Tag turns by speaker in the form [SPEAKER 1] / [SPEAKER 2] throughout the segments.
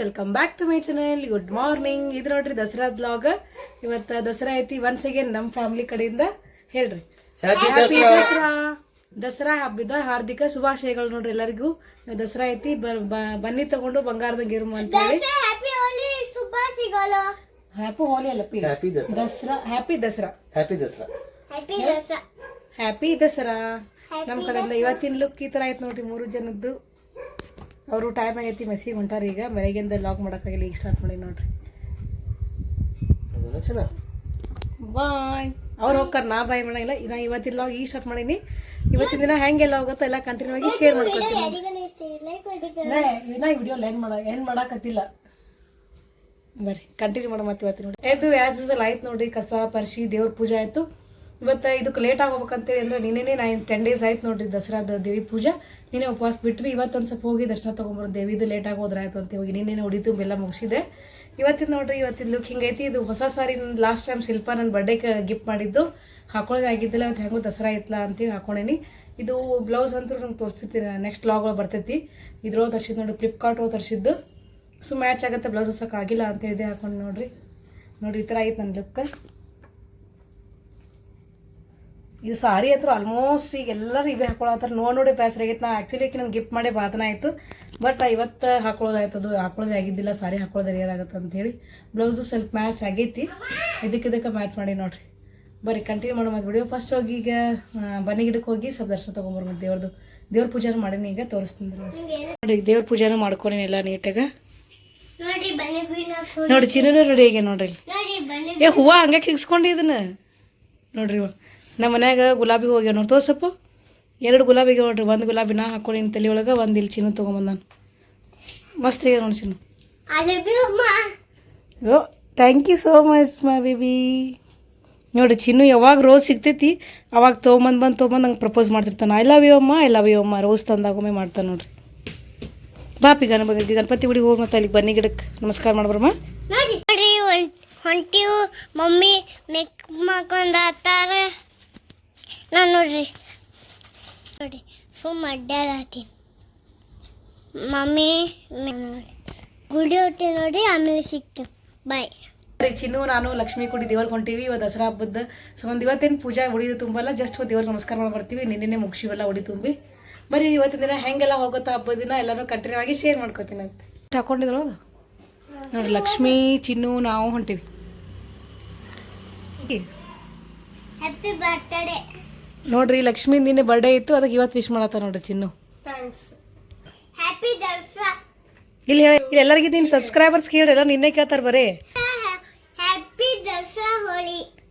[SPEAKER 1] Welcome back to my channel. Good morning. ಇದು ನೋಡ್ರಿ Dasara blog. ಇವತ್ತು ದಸರಾ ಐತಿ. ಒನ್ಸ್ ಅಗೇನ್ ನಮ್ಮ ಫ್ಯಾಮಿಲಿ ಕಡೆಯಿಂದ ಹೇಳ್ರಿ ಹ್ಯಾಪಿ ದಸರಾ. ದಸರಾ ಹಬ್ಬದ ಹಾರ್ದಿಕ ಶುಭಾಶಯಗಳು ನೋಡ್ರಿ ಎಲ್ಲರಿಗೂ. ದಸರಾ ಐತಿ, ಬನ್ನಿ ತಗೊಂಡು ಬಂಗಾರದ ಗಿರ್ಮ ಅಂತ ಹೇಳಿ. ಹ್ಯಾಪಿ ಹೋಲಿ ಅಲ್ಲ, ದಸರಾ. ಹ್ಯಾಪಿ ದಸರಾ. ಹ್ಯಾಪಿ ದಸರಾ. ನಮ್ಮ ಕಡೆಯಿಂದ ಇವತ್ತಿನ ಲುಕ್ ಈ ತರ ಆಯ್ತು ನೋಡ್ರಿ. 3 ಜನದ್ದು. ಅವರು ಟೈಮ್ ಆಗೈತಿ, ಮೆಸ್ಸಿಗೆ ಹೊಂಟಾರ. ಈಗ ಬೆಳಗ್ಗೆಯಿಂದ ಲಾಗ್ ಮಾಡೋಕ್ಕಾಗಿಲ್ಲ, ಈಗ ಸ್ಟಾರ್ಟ್ ಮಾಡಿ ನೋಡ್ರಿ. ಬಾಯ್. ಅವ್ರು ಹೋಗ್ತಾರೆ, ನಾ ಬಾಯ್ ಮಾಡಂಗಿಲ್ಲ. ನಾ ಇವತ್ತಿನ ಲಾಗ್ ಈಗ ಸ್ಟಾರ್ಟ್ ಮಾಡೀನಿ. ಇವತ್ತಿನ ದಿನ ಹೆಂಗೆಲ್ಲ ಹೋಗುತ್ತೋ ಎಲ್ಲ ಕಂಟಿನ್ಯೂ ಆಗಿ ಶೇರ್ ಮಾಡ್ಕೊತೀನಿ. ಇನ್ನ ವಿಡಿಯೋ ಎಂಡ್ ಮಾಡಾಕತ್ತಿಲ್ಲ, ಬರ್ರಿ ಕಂಟಿನ್ಯೂ ಮಾಡೋ. ಮತ್ತೆ ಇವತ್ತಿನ ನೋಡಿ ಇದು ಆ್ಯಸ್ ಯೂಸಲ್ ಆಯ್ತು ನೋಡ್ರಿ. ಕಸ ಪರಿಶಿ ದೇವ್ರ ಪೂಜೆ ಆಯಿತು. ಇವತ್ತು ಇದಕ್ಕೆ ಲೇಟ್ ಆಗೋಬೇಕಂತೇಳಿ ಅಂದ್ರೆ ನಿನ್ನೆ 10 days ಆಯ್ತು ನೋಡ್ರಿ ದಸರಾದ ದೇವಿ ಪೂಜೆ. ನಿನ್ನೆ ಉಪವಾಸ ಬಿಟ್ವಿ. ಇವತ್ತೊಂದು ಸ್ವಲ್ಪ ಹೋಗಿ ದರ್ಶನ ತೊಗೊಂಬರೋದು. ದೇವಿದು ಲೇಟ್ ಆಗೋದ್ರೆ ಆಯ್ತು ಅಂತ ಹೋಗಿ ನಿನ್ನೆ ಹೊಡಿತು, ಬೆಲ್ಲ ಮುಗಿಸಿದೆ. ಇವತ್ತಿನ ನೋಡ್ರಿ, ಇವತ್ತಿನ ಲುಕ್ ಹಿಂಗೈತಿ. ಇದು ಹೊಸ ಸಾರಿ ಲಾಸ್ಟ್ ಟೈಮ್ ಶಿಲ್ಪ ನನ್ನ ಬರ್ಡೇಗೆ ಗಿಫ್ಟ್ ಮಾಡಿದ್ದು, ಹಾಕೊಳ್ಳೋದೇ ಆಗಿದ್ದಿಲ್ಲ. ಇವತ್ತು ಹೆಂಗೋ ದಸರಾ ಐತ್ಲಾ ಅಂತೇಳಿ ಹಾಕೊಂಡೇನಿ. ಇದು ಬ್ಲೌಸ್ ಅಂತೂ ನಂಗೆ ತೋರಿಸ್ತಿರ್ತೀನಿ, ನೆಕ್ಸ್ಟ್ ಲಾಗ್ಗಳು ಬರ್ತೈತಿ. ಇದ್ರೊಳಗೆ ತರಿಸಿದ್ದು ನೋಡಿ, ಫ್ಲಿಪ್ಕಾರ್ಟ್ ಒಳಗೆ ತರಿಸಿದ್ದು. ಮ್ಯಾಚ್ ಆಗುತ್ತೆ, ಬ್ಲೌಸ್ ಹೊಸಕ್ಕಾಗಿಲ್ಲ ಅಂತೇಳಿದೆ ಹಾಕೊಂಡು ನೋಡ್ರಿ. ಈ ಥರ ಆಯ್ತು ನನ್ನ ಲುಕ್. ಇದು ಸಾರಿ ಹತ್ರ ಆಲ್ಮೋಸ್ಟ್ ಈಗ ಎಲ್ಲರೂ ಇವೇ ಹಾಕೊಳ್ಳೋತಾರೆ. ನೋಡಿ ಬೇಸರ ಆಗೈತೆ. ನಾ ಆ್ಯಕ್ಚುಲಿ ನಾನು ಗಿಫ್ಟ್ ಮಾಡಿ ಬಾತನ ಆಯಿತು, ಬಟ್ ಇವತ್ತು ಹಾಕೊಳ್ಳೋದಾಯ್ತದು. ಹಾಕೊಳ್ಳೋದೇ ಆಗಿದ್ದಿಲ್ಲ, ಸಾರಿ ಹಾಕೊಳ್ಳೋದು ರೇರ್ ಆಗುತ್ತೆ ಅಂಥೇಳಿ. ಬ್ಲೌಸು ಸ್ವಲ್ಪ ಮ್ಯಾಚ್ ಆಗೈತಿ, ಇದಕ್ಕೆ ಮ್ಯಾಚ್ ಮಾಡಿ ನೋಡಿರಿ. ಬರೀ ಕಂಟಿನ್ಯೂ ಮಾಡೋ ಮತ್ತು ವಿಡಿಯೋ. ಫಸ್ಟ್ ಹೋಗಿ ಈಗ ಬನ್ನಿ ಗಿಡಕ್ಕೆ ಹೋಗಿ ಸ್ವಲ್ಪ ದರ್ಶನ ತೊಗೊಂಬರ್. ಮತ್ತು ದೇವ್ರ ಪೂಜೆನೂ ಮಾಡೀನಿ, ಈಗ ತೋರಿಸ್ತೀನಿ ನೋಡಿ. ದೇವ್ರ ಪೂಜೆನೂ ಮಾಡ್ಕೊನಿ ಎಲ್ಲ ನೀಟಾಗ ನೋಡಿ. ಚಿನ್ನೂ ರೆಡಿ ಆಗಿ ನೋಡ್ರಿ. ಹೂವು ಹಂಗೆ ಕಿಗ್ಸ್ಕೊಂಡು ಇದನ್ನ ನೋಡ್ರಿ. ನಮ್ಮ ಮನ್ಯಾಗ ಗುಲಾಬಿ ಹೋಗ್ಯಾವ ನೋಡಿ. ತೋರ್ಸಪ್ಪ, 2 ಗುಲಾಬಿಗೆ ನೋಡ್ರಿ. 1 ಗುಲಾಬಿನ ಹಾಕೊಂಡು ತಲೆ ಒಳಗೆ, 1 ಇಲ್ಲಿ ಚಿನ್ನು ತೊಗೊಂಬಂದು ನಾನು. ಮಸ್ತ್ ಆಗ್ಯಾವ ನೋಡಿ Chinnu. Oh thank you so much my baby. ನೋಡಿ ಚಿನ್ನು ಯಾವಾಗ ರೋಸ್ ಸಿಗ್ತೈತಿ ಅವಾಗ ತೊಗೊಂಬಂದು ನಂಗೆ ಪ್ರಪೋಸ್ ಮಾಡ್ತಿರ್ತಾನೆ. ಐ ಲವ್ ಯು ಅಮ್ಮ ರೋಸ್ ತಂದಾಗೊಮ್ಮೆ ಮಾಡ್ತಾನೆ ನೋಡ್ರಿ. ಬಾಪಿ ಗಣಪತಿ ಗುಡಿಗೆ ಹೋಗಿ ಮತ್ತೆ ಅಲ್ಲಿಗೆ ಬನ್ನಿ ಗಿಡಕ್ಕೆ ನಮಸ್ಕಾರ ಮಾಡ್ಬರಮ್ಮ.
[SPEAKER 2] ಹೊಂಟಿವು ಮಮ್ಮಿ ಮೇಕ್ ಮಾಡ್ಕೊಂಡಾತಾರ. ನಾನು ನೋಡಿ ಫುಲ್ ಅಡ್ಡಾಡತ್ತೀನಿ. ಮಮ್ಮಿ ಗುಡಿ ಹೊಟ್ಟೆ ನೋಡಿ, ಆಮೇಲೆ ಸಿಗ್ತೀವಿ. ಬಾಯ್.
[SPEAKER 1] ಚಿನ್ನು ನಾನು ಲಕ್ಷ್ಮೀ ಕುಡಿ ದೇವ್ರಿಗೆ ಹೊಂಟೀವಿ. ಇವತ್ತು ದಸರಾ ಹಬ್ಬದ ಸಂಬಂಧ ಇವತ್ತೇನು ಪೂಜಾ ಉಡಿದು ತುಂಬಲ್ಲ, ಜಸ್ಟ್ ದೇವ್ರಿಗೆ ನಮಸ್ಕಾರ ಮಾಡಿ ಬರ್ತೀವಿ. ನಿನ್ನೆ ಮುಗಿಸಿವೆಲ್ಲ ಉಡಿ ತುಂಬಿ. ಬರೀ ಇವತ್ತಿನ ದಿನ ಹೆಂಗೆಲ್ಲ ಹೋಗುತ್ತಾ ಹಬ್ಬದ ದಿನ ಎಲ್ಲರೂ ಕಂಟಿನ್ಯೂ ಆಗಿ ಶೇರ್ ಮಾಡ್ಕೋತೀನಿ ಅಂತ ಹಾಕೊಂಡಿದ್ರೊಳಗೆ ನೋಡಿ. ಲಕ್ಷ್ಮೀ ಚಿನ್ನು ನಾವು ಹೊಂಟೀವಿ.
[SPEAKER 2] ಹ್ಯಾಪಿ ಬರ್ತ್ಡೇ
[SPEAKER 1] ನೋಡ್ರಿ, ಲಕ್ಷ್ಮೀ ನಿನ್ನೆ ಬರ್ಡೇ ಇತ್ತು, ಅದಕ್ಕೆ ಇವತ್ತು ವಿಶ್ ಮಾಡತ್ತ ನೋಡ್ರಿ ಚಿನ್ನು.
[SPEAKER 2] ಥ್ಯಾಂಕ್ಸ್. ಹ್ಯಾಪಿ ದಸರಾ.
[SPEAKER 1] ಇಲ್ಲಿ ಎಲ್ಲರಿಗೂ ನೀನು ಸಬ್ಸ್ಕ್ರೈಬರ್ಸ್ ಕೇಳಿ ಎಲ್ಲ ನಿನ್ನೆ ಕೇಳ್ತಾರೆ ಬರೀ.
[SPEAKER 2] ಹ್ಯಾಪಿ ದಸರಾ.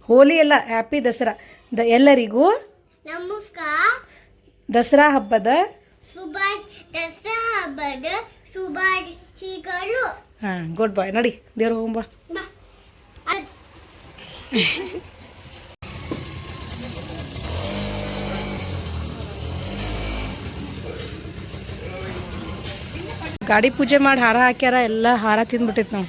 [SPEAKER 1] ಹೋಲಿ ಅಲ್ಲ, ಹ್ಯಾಪಿ ದಸರಾ. ಎಲ್ಲರಿಗೂ
[SPEAKER 2] ನಮಸ್ಕಾರ.
[SPEAKER 1] ದಸರಾ ಹಬ್ಬದ
[SPEAKER 2] ಶುಭಾಶಯಗಳು.
[SPEAKER 1] ಹಾಂ, ಗುಡ್ ಬಾಯ್. ನೋಡಿ ದೇವ್ರ ಹೋಗ್ಬಾ. ಗಾಡಿ ಪೂಜೆ ಮಾಡಿ ಹಾರ ಹಾಕ್ಯಾರ, ಎಲ್ಲ ಹಾರ ತಿಂದ್ಬಿಟ್ಟೈತೆ ನಾವು.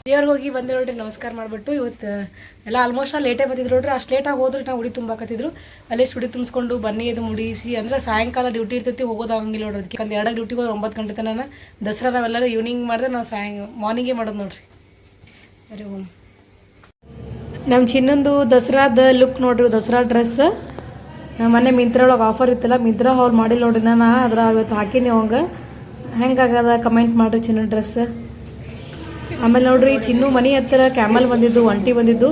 [SPEAKER 1] ದೇವ್ರಿಗೆ ಹೋಗಿ ಬಂದೆ ನೋಡ್ರಿ, ನಮಸ್ಕಾರ ಮಾಡಿಬಿಟ್ಟು ಇವತ್ತು ಎಲ್ಲ ಆಲ್ಮೋಸ್ಟ್ ಲೇಟೇ ಬಂದಿದ್ರು ನೋಡ್ರಿ. ಅಷ್ಟು ಲೇಟಾಗಿ ಹೋದ್ರೆ ನಾವು ಉಡಿ ತುಂಬಾಕತ್ತಿದ್ರು. ಅಲ್ಲೇ ಉಡಿ ತುಂಬಿಸ್ಕೊಂಡು ಬನ್ನಿ ಅದು ಮುಡಿಸಿ ಅಂದ್ರೆ ಸಾಯಂಕಾಲ ಡ್ಯೂಟಿ ಇರ್ತೈತಿ, ಹೋಗೋದಾಗಂಗಿಲ್ಲ ನೋಡ್ರಿ. ಅದಕ್ಕೆ ಒಂದು 2 ಡ್ಯೂಟಿಗೆ ಹೋಗಿ 9 ಗಂಟೆ ತನಕ. ದಸರಾ ನಾವೆಲ್ಲರೂ ಈವ್ನಿಂಗ್ ಮಾಡಿದ್ರೆ ನಾವು ಮಾರ್ನಿಂಗೇ ಮಾಡೋದು ನೋಡ್ರಿ. ಸರಿ ಹೋಮ್ ನಮ್ಮ ಚಿನ್ನೊಂದು ದಸರಾದ ಲುಕ್ ನೋಡ್ರಿ, ದಸರಾ ಡ್ರೆಸ್ ಮೊನ್ನೆ ಮಿಂತ್ರಾ ಒಳಗೆ ಆಫರ್ ಇತ್ತಲ್ಲ, ಮಿಂತ್ರಾ ಹಾಲ್ ಮಾಡಿಲ್ಲ ನೋಡ್ರಿ. ನಾನು ಅದ್ರ ಇವತ್ತು ಹಾಕೀನಿ ಅವಂಗೆ. ಹೆಂಗಾಗದ ಕಮೆಂಟ್ ಮಾಡಿರಿ ಚಿನ್ನ ಡ್ರೆಸ್. ಆಮೇಲೆ ನೋಡ್ರಿ ಚಿನ್ನು ಮನೆ ಹತ್ತಿರ ಕ್ಯಾಮಲ್ ಬಂದಿದ್ದು, ಒಂಟಿ ಬಂದಿದ್ದು.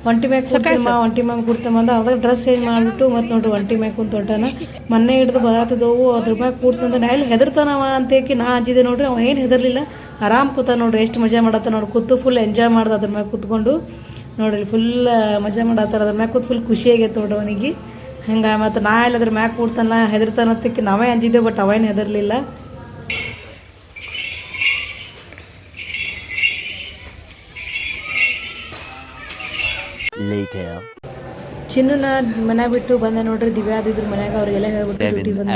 [SPEAKER 1] ಒಂಟಿ ಮ್ಯಾಗ ಕುಡ್ತಮ್ಮ, ಒಂಟಿ ಮ್ಯಾಗ ಕುಡ್ತಮ್ಮ ಅಂದ. ಅವಾಗ ಡ್ರೆಸ್ ಚೇಂಜ್ ಮಾಡಿಬಿಟ್ಟು ಮತ್ತು ನೋಡ್ರಿ ಒಂಟಿ ಮ್ಯಾಗ ಕುಂತ ಹೊಂಟಾನ. ಮೊನ್ನೆ ಹಿಡಿದು ಬರತ್ತಿದ್ದವು, ಅದ್ರ ಮ್ಯಾಗ ಕೂಡ್ತಂದ. ನಾ ಎಲ್ಲಿ ಹೆದರ್ತಾನವ ಅಂತೇಕಿ ನಾ ಅಂಜಿದೆ ನೋಡ್ರಿ. ಅವ ಏನು ಹೆದರ್ಲಿಲ್ಲ, ಆರಾಮ್ ಕೂತ ನೋಡ್ರಿ. ಎಷ್ಟು ಮಜಾ ಮಾಡತ್ತ ನೋಡಿ, ಕೂತು ಫುಲ್ ಎಂಜಾಯ್ ಮಾಡ್ದೆ ಅದ್ರ ಮ್ಯಾಗ ಕೂತ್ಕೊಂಡು ನೋಡ್ರಿ. ಫುಲ್ ಮಜಾ ಮಾಡತ್ತಾರ ಅದ್ರ ಮ್ಯಾಗ ಕೂತು. ಫುಲ್ ಖುಷಿಯಾಗೈತೆ ನೋಡ್ರಿ ಅವನಿಗೆ. ಹಂಗೆ ಮತ್ತು ನಾ ಎಲ್ಲ ಅದ್ರ ಮ್ಯಾಗ ಕೂಡ್ತಾನ ಹೆದರ್ತಾನತ್ತಕ್ಕೆ ನಾವೇ ಅಂಜಿದ್ದೇವೆ, ಬಟ್ ಅವೇನು ಹೆದರ್ಲಿಲ್ಲ. ಚಿನ್ನನ ಮನ್ಯಾಗ ಬಿಟ್ಟು ಬಂದೆ ನೋಡ್ರಿ. ದಿವ್ಯಾ ಆದಿದ್ರು ಮನ್ಯಾಗ, ಅವ್ರಿಗೆಲ್ಲ ಹೇಳ್ಬಿಟ್ಟು ಡ್ಯೂಟಿ ಬಂದ.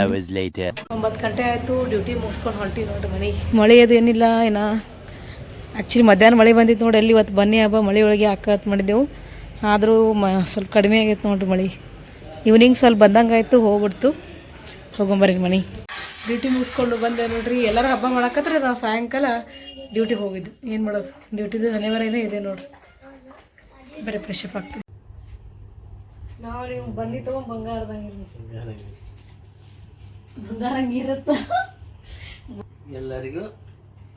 [SPEAKER 1] 9 ಗಂಟೆ ಆಯಿತು, ಡ್ಯೂಟಿ ಮುಗಿಸ್ಕೊಂಡು ಹೊಂಟಿ ನೋಡ್ರಿ ಮನೆಗೆ. ಮಳೆ ಅದು ಏನಿಲ್ಲ ಏನ. ಆ್ಯಕ್ಚುಲಿ ಮಧ್ಯಾಹ್ನ ಮಳೆ ಬಂದಿತ್ತು ನೋಡಿ. ಅಲ್ಲಿ ಇವತ್ತು ಬನ್ನಿ ಹಬ್ಬ ಮಳೆ ಒಳಗೆ ಹಾಕತ್ ಮಾಡಿದ್ದೆವು. ಆದರೂ ಸ್ವಲ್ಪ ಕಡಿಮೆ ಆಗೈತೆ ನೋಡ್ರಿ ಮಳೆ. ಈವ್ನಿಂಗ್ ಸ್ವಲ್ಪ ಬಂದಂಗೆ ಆಯಿತು, ಹೋಗ್ಬಿಡ್ತು. ಹೋಗೊಂಬರ್ರಿ ಮನೆ. ಡ್ಯೂಟಿ ಮುಗಿಸ್ಕೊಂಡು ಬಂದೆ ನೋಡ್ರಿ. ಎಲ್ಲರೂ ಹಬ್ಬ ಮಾಡಕತ್ರೆ ನಾವು ಸಾಯಂಕಾಲ ಡ್ಯೂಟಿಗೆ ಹೋಗಿದ್ದು. ಏನು ಮಾಡೋದು, ಡ್ಯೂಟಿದು ಹನೆವರೇನೇ ಇದೆ ನೋಡ್ರಿ. ಬರೀ ಫ್ರೆಶ್ ಅಪ್ ಆಗ್ತದೆ. ನಾವು ನೀವು ಬಂದು ತೊಗೊಂಡು ಬಂಗಾರಂಗೆ ಇರುತ್ತ.
[SPEAKER 3] ಎಲ್ಲರಿಗೂ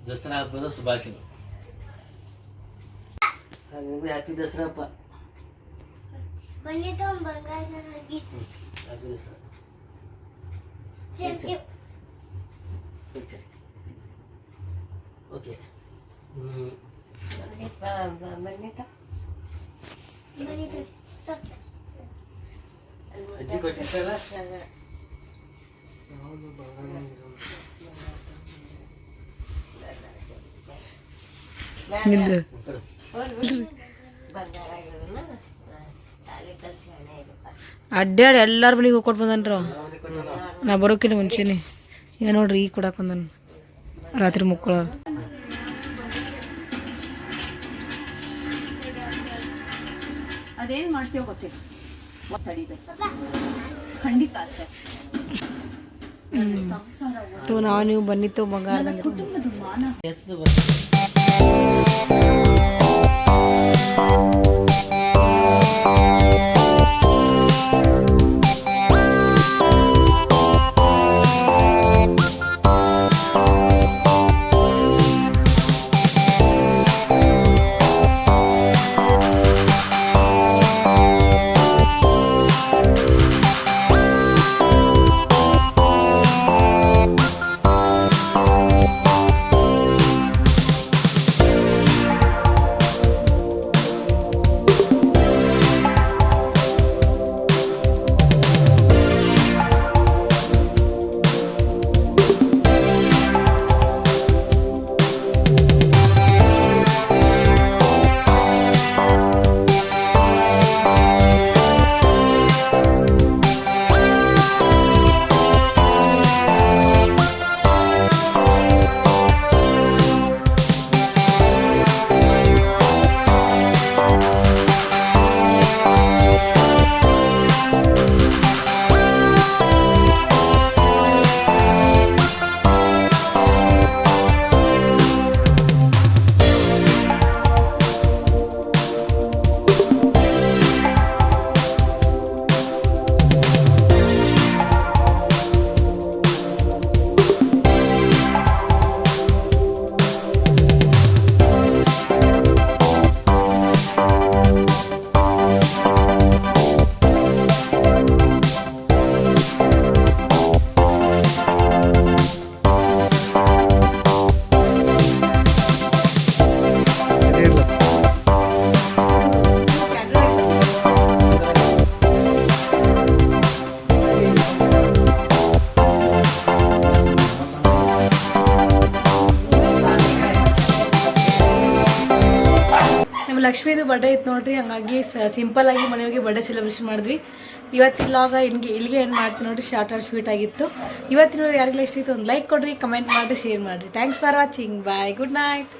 [SPEAKER 3] ದಸರಾ ಹಬ್ಬದ ಶುಭಾಶಯಗಳು. ಹ್ಯಾಪಿ ದಸರಾ ಹಬ್ಬ. ಹ್ಯಾಪಿ ದಸರಾ. ಓಕೆ. ಅಜ್ಜಿ ಕೊಟ್ಟಿರ್ತಾರ.
[SPEAKER 1] ಅಡ್ಡಾಡಿ ಎಲ್ಲಾರ ಮನೆಗೆ ಹೋಗ್ಕೊಟ್ಟು ಬಂದನ್ರ. ನಾ ಬರೋಕಿನ ಮುಂಚೆನೆ ಈಗ ನೋಡ್ರಿ ಈಗ ಕೊಡಕ್ಕೆ ಬಂದನು ರಾತ್ರಿ ಮುಕ್ಕಳ.
[SPEAKER 4] ಅದೇನು ಮಾಡ್ತೀವೋ ಗೊತ್ತಿಲ್ಲ, ಖಂಡಿತ
[SPEAKER 1] ನಾವು ನೀವು ಬನ್ನಿತ್ತು ಬಂಗಾರ
[SPEAKER 4] ಕುಟುಂಬದ ಮಾನ.
[SPEAKER 1] ಲಕ್ಷ್ಮೀದು ಬರ್ಡೇ ಇತ್ತು ನೋಡ್ರಿ. ಹಂಗಾಗಿ ಸಿಂಪಲ್ ಆಗಿ ಮನೆಯೋಗಿ ಬರ್ಡೇ ಸೆಲೆಬ್ರೇಷನ್ ಮಾಡಿದ್ವಿ. ಇವತ್ತಿನ ಲಾಗ ಇಲ್ಲಿಗೆ ಏನು ಮಾಡ್ತೀನಿ ನೋಡ್ರಿ. ಶಾರ್ಟ್ ಆ್ಯಂಡ್ ಸ್ವೀಟ್ ಆಗಿತ್ತು. ಇವತ್ತಿನ ಯಾರಿಗೆಲ್ಲ ಇಷ್ಟ ಇತ್ತು ಒಂದು ಲೈಕ್ ಕೊಡ್ರಿ, ಕಮೆಂಟ್ ಮಾಡಿರಿ, ಶೇರ್ ಮಾಡಿರಿ. Thanks for watching. Bye, good night.